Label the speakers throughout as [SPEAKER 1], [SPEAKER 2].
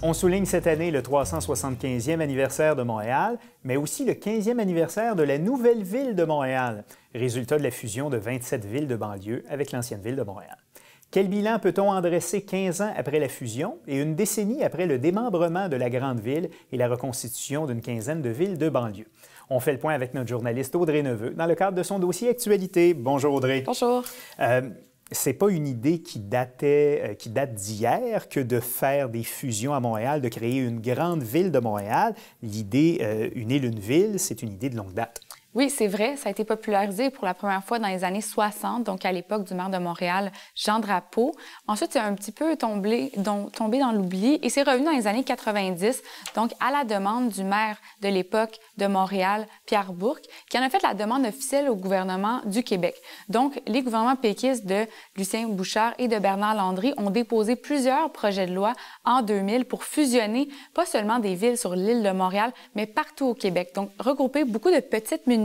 [SPEAKER 1] On souligne cette année le 375e anniversaire de Montréal, mais aussi le 15e anniversaire de la nouvelle ville de Montréal, résultat de la fusion de 27 villes de banlieue avec l'ancienne ville de Montréal. Quel bilan peut-on en dresser 15 ans après la fusion et une décennie après le démembrement de la grande ville et la reconstitution d'une quinzaine de villes de banlieue? On fait le point avec notre journaliste Audrey Neveu dans le cadre de son dossier Actualité. Bonjour Audrey.
[SPEAKER 2] Bonjour.
[SPEAKER 1] C'est pas une idée qui date d'hier que de faire des fusions à Montréal, de créer une grande ville de Montréal. L'idée une île, une ville, c'est une idée de longue date.
[SPEAKER 2] Oui, c'est vrai. Ça a été popularisé pour la première fois dans les années 60, donc à l'époque du maire de Montréal, Jean Drapeau. Ensuite, c'est un petit peu tombé dans l'oubli et c'est revenu dans les années 90, donc à la demande du maire de l'époque de Montréal, Pierre Bourque, qui en a fait la demande officielle au gouvernement du Québec. Donc, les gouvernements péquistes de Lucien Bouchard et de Bernard Landry ont déposé plusieurs projets de loi en 2000 pour fusionner pas seulement des villes sur l'île de Montréal, mais partout au Québec. Donc, regrouper beaucoup de petites municipalités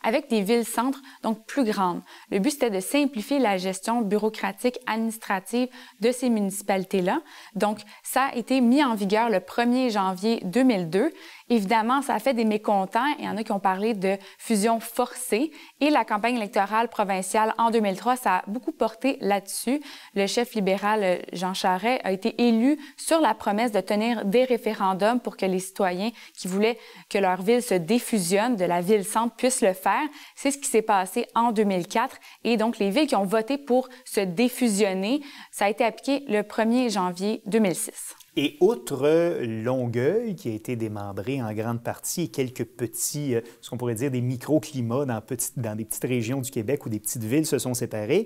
[SPEAKER 2] avec des villes-centres, donc plus grandes. Le but, c'était de simplifier la gestion bureaucratique, administrative de ces municipalités-là. Donc, ça a été mis en vigueur le 1er janvier 2002. Évidemment, ça a fait des mécontents. Il y en a qui ont parlé de fusion forcée. Et la campagne électorale provinciale en 2003, ça a beaucoup porté là-dessus. Le chef libéral Jean Charest a été élu sur la promesse de tenir des référendums pour que les citoyens qui voulaient que leur ville se défusionne de la ville-centre puissent le faire. C'est ce qui s'est passé en 2004. Et donc, les villes qui ont voté pour se défusionner, ça a été appliqué le 1er janvier 2006.
[SPEAKER 1] Et outre Longueuil, qui a été démembré en grande partie, et quelques petits, ce qu'on pourrait dire des microclimats dans des petites régions du Québec où des petites villes se sont séparées,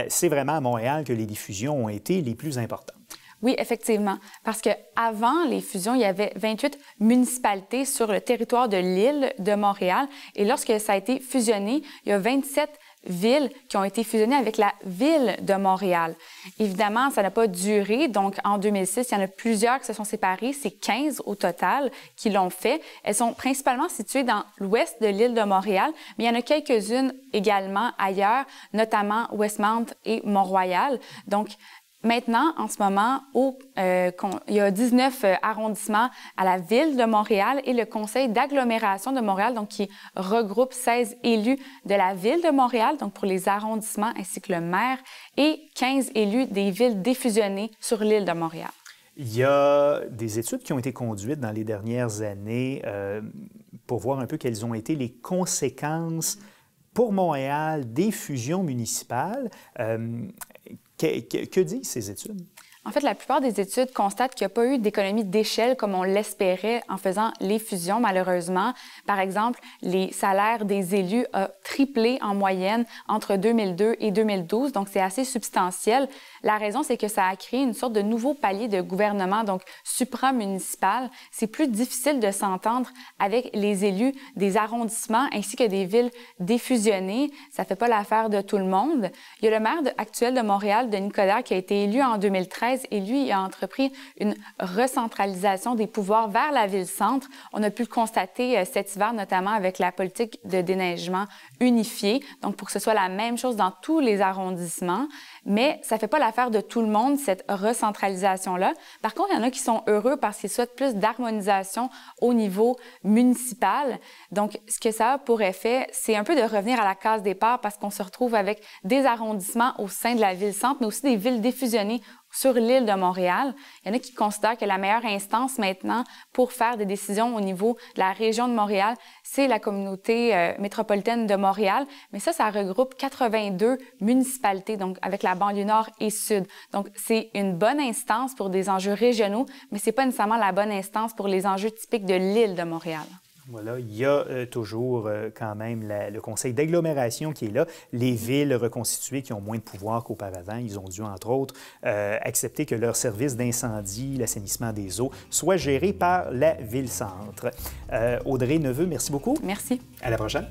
[SPEAKER 1] c'est vraiment à Montréal que les diffusions ont été les plus importantes.
[SPEAKER 2] Oui, effectivement, parce qu'avant les fusions, il y avait 28 municipalités sur le territoire de l'île de Montréal. Et lorsque ça a été fusionné, il y a 27 villes qui ont été fusionnées avec la ville de Montréal. Évidemment, ça n'a pas duré. Donc, en 2006, il y en a plusieurs qui se sont séparées. C'est 15 au total qui l'ont fait. Elles sont principalement situées dans l'ouest de l'île de Montréal, mais il y en a quelques-unes également ailleurs, notamment Westmount et Mont-Royal. Donc, maintenant, en ce moment, il y a 19 arrondissements à la Ville de Montréal et le Conseil d'agglomération de Montréal, donc qui regroupe 16 élus de la Ville de Montréal, donc pour les arrondissements, ainsi que le maire, et 15 élus des villes défusionnées sur l'île de Montréal.
[SPEAKER 1] Il y a des études qui ont été conduites dans les dernières années pour voir un peu quelles ont été les conséquences pour Montréal des fusions municipales. Que disent ces études?
[SPEAKER 2] En fait, la plupart des études constatent qu'il n'y a pas eu d'économie d'échelle comme on l'espérait en faisant les fusions, malheureusement. Par exemple, les salaires des élus ont triplé en moyenne entre 2002 et 2012, donc c'est assez substantiel. La raison, c'est que ça a créé une sorte de nouveau palier de gouvernement, donc supramunicipal. C'est plus difficile de s'entendre avec les élus des arrondissements ainsi que des villes défusionnées. Ça ne fait pas l'affaire de tout le monde. Il y a le maire actuel de Montréal, Denis Coderre, qui a été élu en 2013 et lui, il a entrepris une recentralisation des pouvoirs vers la ville-centre. On a pu le constater cet hiver, notamment avec la politique de déneigement unifiée, donc pour que ce soit la même chose dans tous les arrondissements. Mais ça ne fait pas l'affaire de tout le monde, cette recentralisation-là. Par contre, il y en a qui sont heureux parce qu'ils souhaitent plus d'harmonisation au niveau municipal. Donc, ce que ça a pour effet, c'est un peu de revenir à la case départ parce qu'on se retrouve avec des arrondissements au sein de la ville-centre, mais aussi des villes défusionnées sur l'île de Montréal. Il y en a qui considèrent que la meilleure instance maintenant pour faire des décisions au niveau de la région de Montréal, c'est la communauté métropolitaine de Montréal. Mais ça regroupe 82 municipalités, donc avec la banlieue nord et sud. Donc, c'est une bonne instance pour des enjeux régionaux, mais c'est pas nécessairement la bonne instance pour les enjeux typiques de l'île de Montréal.
[SPEAKER 1] Voilà, il y a toujours quand même le conseil d'agglomération qui est là. Les villes reconstituées qui ont moins de pouvoir qu'auparavant, ils ont dû, entre autres, accepter que leur service d'incendie, l'assainissement des eaux, soit géré par la ville-centre. Audrey Neveu, merci beaucoup.
[SPEAKER 2] Merci.
[SPEAKER 1] À la prochaine.